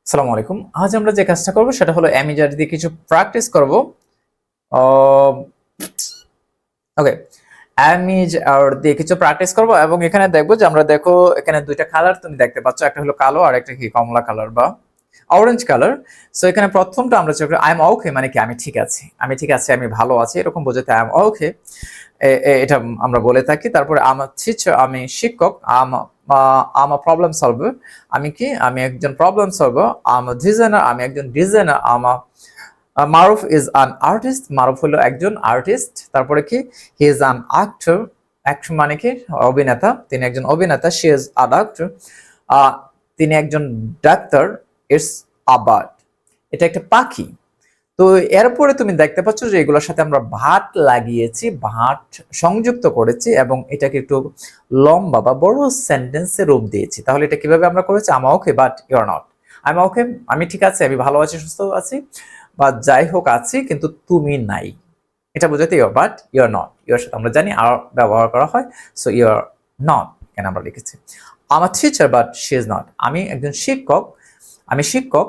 আসসালামু আলাইকুম। আজ আমরা যে কাজটা করব সেটা হলো অ্যামিজার দিয়ে কিছু প্র্যাকটিস করব। ওকে, অ্যামিজার দিয়ে কিছু প্র্যাকটিস করব এবং এখানে দেখব যে আমরা দেখো এখানে দুইটা কালার তুমি দেখতে পাচ্ছ, একটা হলো কালো আর একটা কি কমলা কালার বা অরেঞ্জ কালার। সো এখানে প্রথমটা আমরা চেক করি আই এম ওকে, মানে কি আমি ঠিক আছি, আমি ঠিক আছি, আমি ভালো আছি, এরকম বোঝাতে আই এম ওকে এটা আমরা বলে থাকি। তারপরে আমার টিচার, আমি শিক্ষক, আম প্রবলেম সলভার, আমি কি আমি একজন প্রবলেম সলভার। আম ডিজাইনার, আমি একজন designer. Maruf is an artist, Maruf হলো একজন আর্টিস্ট। তারপরে কি he is an actor, actor মানে কি অভিনেতা, তিনি একজন অভিনেতা। শি ইজ আ ডাক্তার, তিনি একজন ডাক্তার। ইটস আ বার্ড, এটা একটা পাখি। তো এরপরে তুমি দেখতে পাচ্ছ যে এগুলোর সাথে আমরা ভাট লাগিয়েছি, ভাট সংযুক্ত করেছি এবং এটাকে একটু লম্বা বা বড় সেন্টেন্সে রূপ দিয়েছি। তাহলে এটা কিভাবে আমরা করেছি? I'm okay but you are not. I am okay, আমি ঠিক আছি, আমি ভালো আছি, সুস্থ আছি, বা যাই হোক আছি, কিন্তু তুমি নাই, এটা বোঝাতে you but you are not. Your সাথে আমরা জানি আর ব্যবহার করা হয়, সো ইউ আর নট এখানে আমরা লিখেছি। আমার teacher but she is not, আমি একজন শিক্ষক, আমি শিক্ষক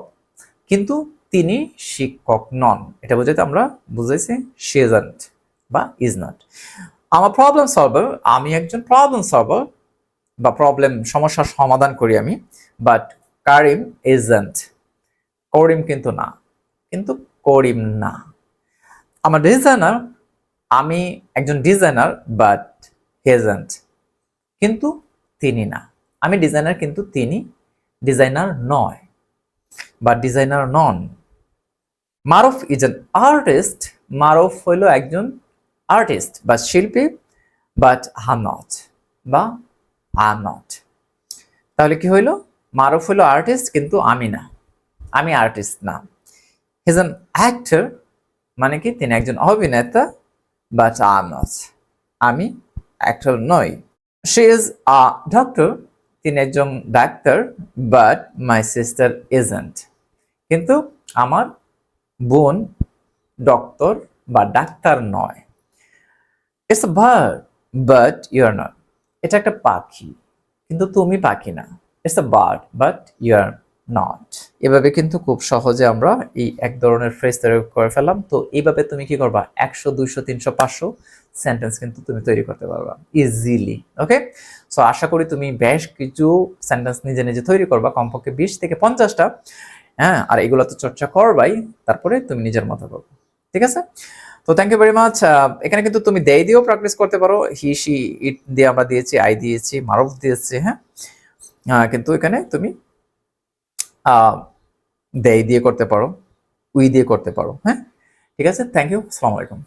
কিন্তু তিনি শিক্ষক নন, এটা বোঝাতে আমরা বুঝাইছি শি ইজন্ট বা ইজ নট। আমার প্রবলেম সলভার, আমি একজন প্রবলেম সলভার বা প্রবলেম সমস্যার সমাধান করি আমি, বাট কারিম ইজন্ট, করিম কিন্তু না, কিন্তু করিম না। আমার ডিজাইনার, আমি একজন ডিজাইনার, বাট হি ইজন্ট, কিন্তু তিনি না, আমি ডিজাইনার কিন্তু তিনি ডিজাইনার নয় বা ডিজাইনার নন। Maruf is an artist, Maruf হইল একজন আর্টিস্ট বা শিল্পী, বাট আম নট বা আম নট। তাহলে কি হইল? মারুফ হইল আর্টিস্ট কিন্তু আমি না, আমি আর্টিস্ট না। হি ইজ অ্যান অ্যাক্টর, মানে কি তিনি একজন অভিনেতা, বাট আম নট, আমি অ্যাক্টর নই। শি ইজ আ ডক্টর, তিনি একজন ডাক্তার, বাট মাই সিস্টার ইজন্ট, কিন্তু আমার বোন ডক্টর বা ডাক্তার নয়। It's a bird but you are not, এটা একটা পাখি কিন্তু তুমি পাখি না। It's a bird but you are not. এভাবে কিন্তু খুব সহজে আমরা এই এক ধরনের ফ্রেজ তৈরি করে ফেললাম। তো এইভাবে তুমি কি করবা? 100, 200, 300, 500 সেন্টেন্স কিন্তু তুমি তৈরি করতে পারবা ইজিলি। ওকে, সো আশা করি তুমি বেশ কিছু সেন্টেন্স নিজে নিজে তৈরি করবা, কমপক্ষে 20 থেকে 50টা। হ্যাঁ, আর এগুলো তো চর্চা করবাই, তারপরে তুমি নিজের মতো করবে। ঠিক আছে? তো থ্যাংক ইউ ভেরি মাচ। এখানে কিন্তু তুমি দে দিয়েও প্র্যাকটিস করতে পারো। হি, শি, ইট দিয়ে আমরা দিয়েছি, আই দিয়েছি, মারুফ দিয়েছি। হ্যাঁ, কিন্তু এখানে তুমি দে দিয়ে করতে পারো, উই দিয়ে করতে পারো। হ্যাঁ, ঠিক আছে, থ্যাংক ইউ, আসসালামু আলাইকুম।